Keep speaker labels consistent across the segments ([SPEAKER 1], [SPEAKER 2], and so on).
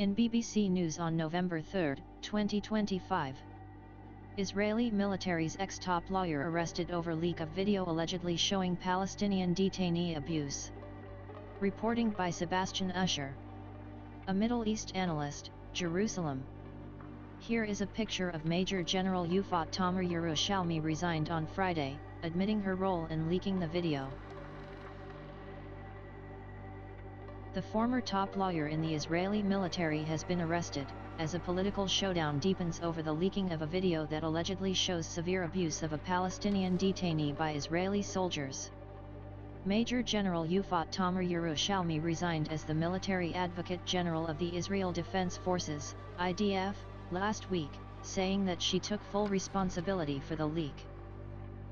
[SPEAKER 1] In BBC News on November 3, 2025. Israeli military's ex-top lawyer arrested over leak of video allegedly showing Palestinian detainee abuse. Reporting by Sebastian Usher. A Middle East analyst, Jerusalem. Here is a picture of Major General 𝚃𝚑𝚎𝚎 resigned on Friday, admitting her role in leaking the video. The former top lawyer in the Israeli military has been arrested, as a political showdown deepens over the leaking of a video that allegedly shows severe abuse of a Palestinian detainee by Israeli soldiers. Major General 𝚃𝚑𝚎𝚎 resigned as the military advocate general of the Israel Defense Forces, IDF, last week, saying that she took full responsibility for the leak.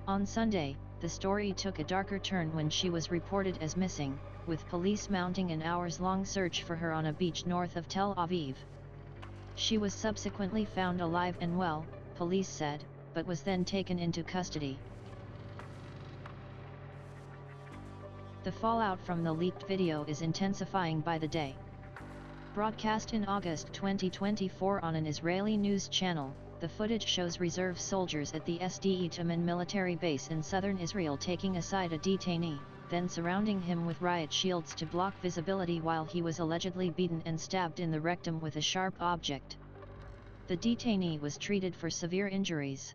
[SPEAKER 1] On Sunday, the story took a darker turn when she was reported as missing, with police mounting an hours-long search for her on a beach north of Tel Aviv. She was subsequently found alive and well, police said, but was then taken into custody. The fallout from the leaked video is intensifying by the day. Broadcast in August 2024 on an Israeli news channel, the footage shows reserve soldiers at the 𝚃𝚑𝚎𝚎 military base in southern Israel taking aside a detainee, then surrounding him with riot shields to block visibility while he was allegedly beaten and stabbed in the rectum with a sharp object. The detainee was treated for severe injuries.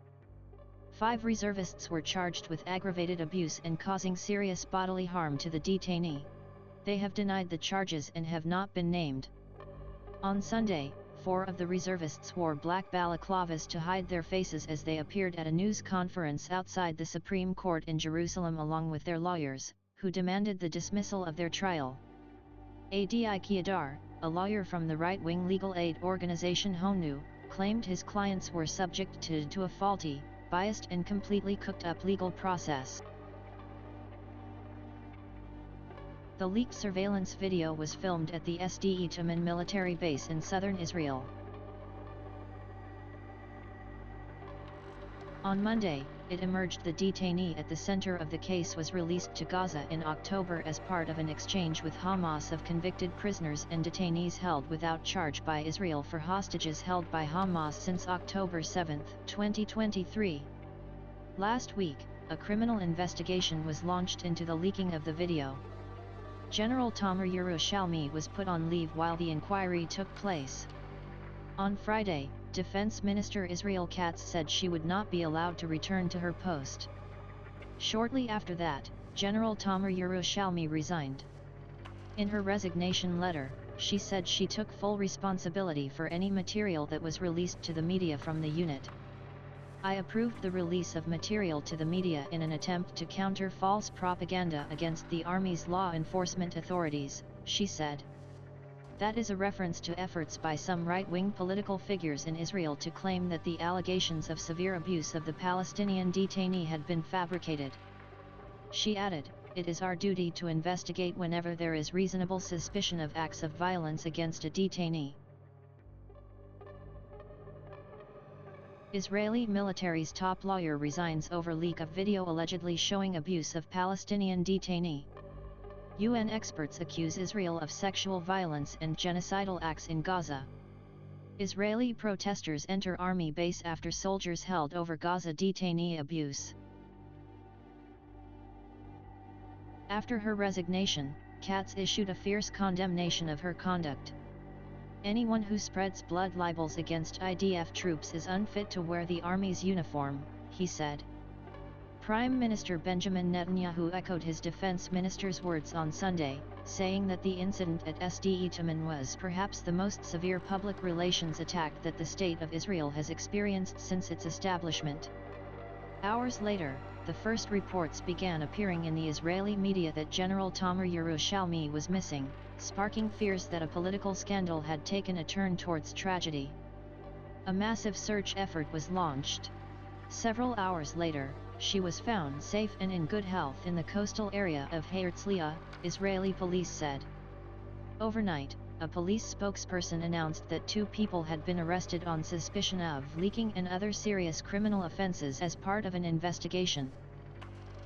[SPEAKER 1] 5 reservists were charged with aggravated abuse and causing serious bodily harm to the detainee. They have denied the charges and have not been named. On Sunday, 4 of the reservists wore black balaclavas to hide their faces as they appeared at a news conference outside the Supreme Court in Jerusalem along with their lawyers, who demanded the dismissal of their trial. Adi Kiadar, a lawyer from the right-wing legal aid organization HONU, claimed his clients were subject to a faulty, biased and completely cooked-up legal process. The leaked surveillance video was filmed at the 𝚃𝚑𝚎𝚎 military base in southern Israel. On Monday, it emerged the detainee at the center of the case was released to Gaza in October as part of an exchange with Hamas of convicted prisoners and detainees held without charge by Israel for hostages held by Hamas since October 7, 2023. Last week, a criminal investigation was launched into the leaking of the video. General 𝚃𝚎𝚎 was put on leave while the inquiry took place. On Friday, Defense Minister Israel Katz said she would not be allowed to return to her post. Shortly after that, General 𝚃𝚎𝚎 resigned. In her resignation letter, she said she took full responsibility for any material that was released to the media from the unit. I approved the release of material to the media in an attempt to counter false propaganda against the Army's law enforcement authorities, she said. That is a reference to efforts by some right-wing political figures in Israel to claim that the allegations of severe abuse of the Palestinian detainee had been fabricated. She added, "It is our duty to investigate whenever there is reasonable suspicion of acts of violence against a detainee." Israeli military's top lawyer resigns over leak of video allegedly showing abuse of Palestinian detainee. UN experts accuse Israel of sexual violence and genocidal acts in Gaza. Israeli protesters enter army base after soldiers held over Gaza detainee abuse. After her resignation, Katz issued a fierce condemnation of her conduct. "Anyone who spreads blood libels against IDF troops is unfit to wear the army's uniform," he said. Prime Minister Benjamin Netanyahu echoed his defense minister's words on Sunday, saying that the incident at 𝚃𝚎𝚎 was perhaps the most severe public relations attack that the State of Israel has experienced since its establishment. Hours later, the first reports began appearing in the Israeli media that General 𝚃𝚎𝚎 was missing, sparking fears that a political scandal had taken a turn towards tragedy. A massive search effort was launched. Several hours later, she was found safe and in good health in the coastal area of Herzliya, Israeli police said. Overnight, a police spokesperson announced that 2 people had been arrested on suspicion of leaking and other serious criminal offenses as part of an investigation.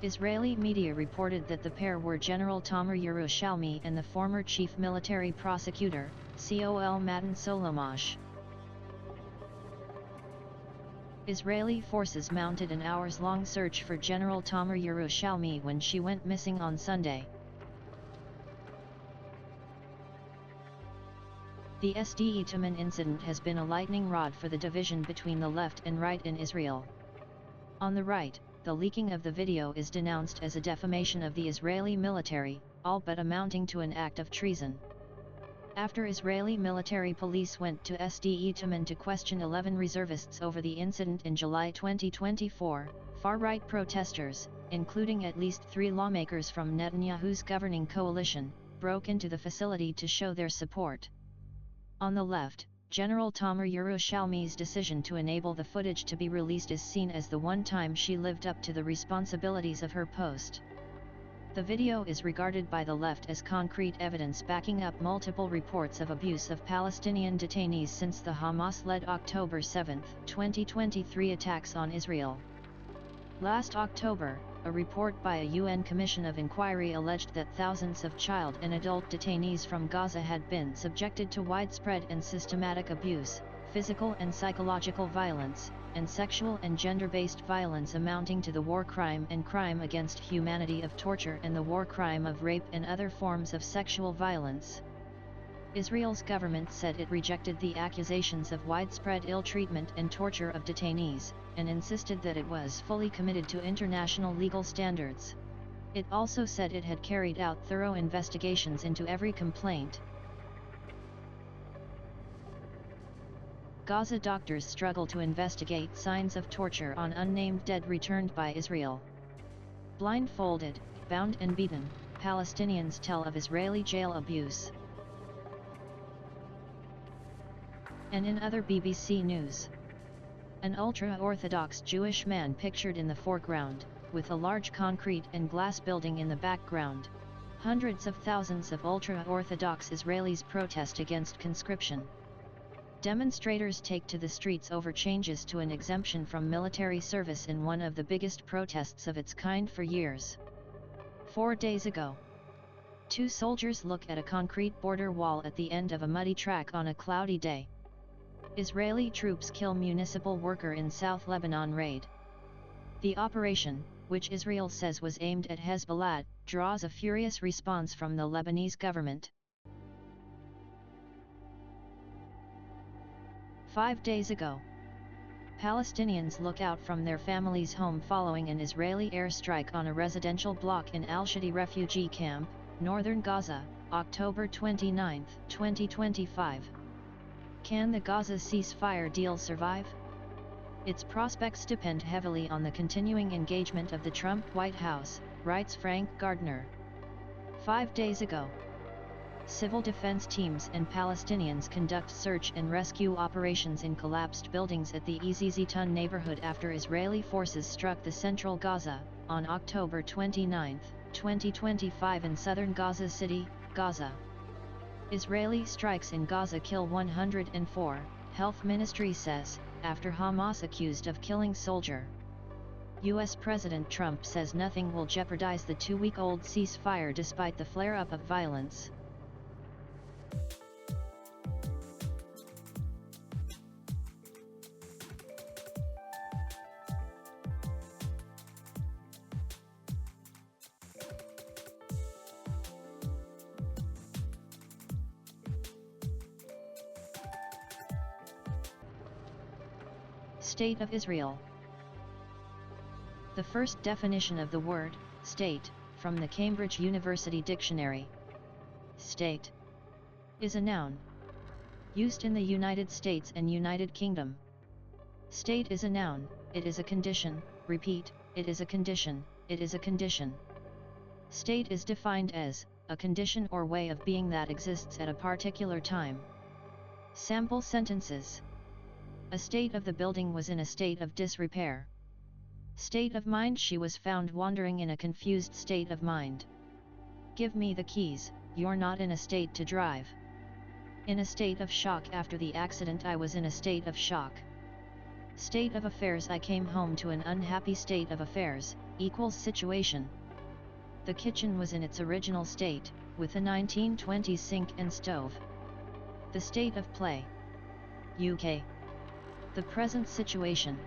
[SPEAKER 1] Israeli media reported that the pair were General Tamar Yerushalmi and the former chief military prosecutor, Col Matan Solomash. Israeli forces mounted an hours-long search for General Tamar Yerushalmi when she went missing on Sunday. The 𝚃𝚑𝚎𝚎 incident has been a lightning rod for the division between the left and right in Israel. On the right, the leaking of the video is denounced as a defamation of the Israeli military, all but amounting to an act of treason. After Israeli military police went to 𝚃𝚑𝚎𝚎 to question 11 reservists over the incident in July 2024, far-right protesters, including at least 3 lawmakers from Netanyahu's governing coalition, broke into the facility to show their support. On the left, General Tamar Yerushalmi's decision to enable the footage to be released is seen as the one time she lived up to the responsibilities of her post. The video is regarded by the left as concrete evidence backing up multiple reports of abuse of Palestinian detainees since the Hamas-led October 7, 2023 attacks on Israel. Last October, a report by a UN Commission of Inquiry alleged that thousands of child and adult detainees from Gaza had been subjected to widespread and systematic abuse, physical and psychological violence, and sexual and gender-based violence amounting to the war crime and crime against humanity of torture and the war crime of rape and other forms of sexual violence. Israel's government said it rejected the accusations of widespread ill treatment and torture of detainees, and insisted that it was fully committed to international legal standards. It also said it had carried out thorough investigations into every complaint. Gaza doctors struggle to investigate signs of torture on unnamed dead returned by Israel. Blindfolded, bound and beaten, Palestinians tell of Israeli jail abuse. And in other BBC news, an ultra-Orthodox Jewish man pictured in the foreground, with a large concrete and glass building in the background. Hundreds of thousands of ultra-Orthodox Israelis protest against conscription. Demonstrators take to the streets over changes to an exemption from military service in one of the biggest protests of its kind for years. 4 days ago, 2 soldiers look at a concrete border wall at the end of a muddy track on a cloudy day. Israeli troops kill municipal worker in South Lebanon raid. The operation, which Israel says was aimed at Hezbollah, draws a furious response from the Lebanese government. 5 days ago, Palestinians look out from their families' home following an Israeli airstrike on a residential block in Al-Shadi refugee camp, northern Gaza, October 29, 2025. Can the Gaza ceasefire deal survive? Its prospects depend heavily on the continuing engagement of the Trump White House, writes Frank Gardner. 5 days ago, civil defense teams and Palestinians conduct search and rescue operations in collapsed buildings at the 𝚃𝚑𝚎𝚎 neighborhood after Israeli forces struck the central Gaza, on October 29, 2025 in southern Gaza City, Gaza. Israeli strikes in Gaza kill 104, Health Ministry says, after Hamas accused of killing soldier. U.S. President Trump says nothing will jeopardize the 2-week-old ceasefire despite the flare-up of violence. State of Israel. The first definition of the word, state, from the Cambridge University Dictionary. State is a noun. Used in the United States and United Kingdom. State is a noun, it is a condition, repeat, it is a condition, it is a condition. State is defined as a condition or way of being that exists at a particular time. Sample sentences. A state of the building was in a state of disrepair. State of mind, she was found wandering in a confused state of mind. Give me the keys, you're not in a state to drive. In a state of shock after the accident, I was in a state of shock. State of affairs, I came home to an unhappy state of affairs, equals situation. The kitchen was in its original state, with a 1920s sink and stove. The state of play. UK. The present situation.